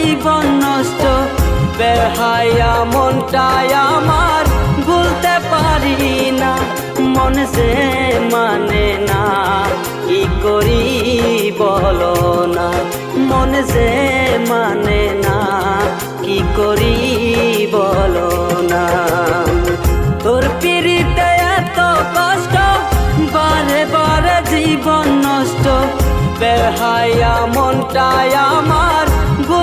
জীবন নষ্ট। বেহায়া মনটাই আমার ভুলতে পারি না, মন যে মানে না, কি করি বলো না। মন যে মানে না, কি করি বলো না। তোর পিড়িতে এত কষ্ট, বারে বারে জীবন নষ্ট। বেহায়া মনটাই আমার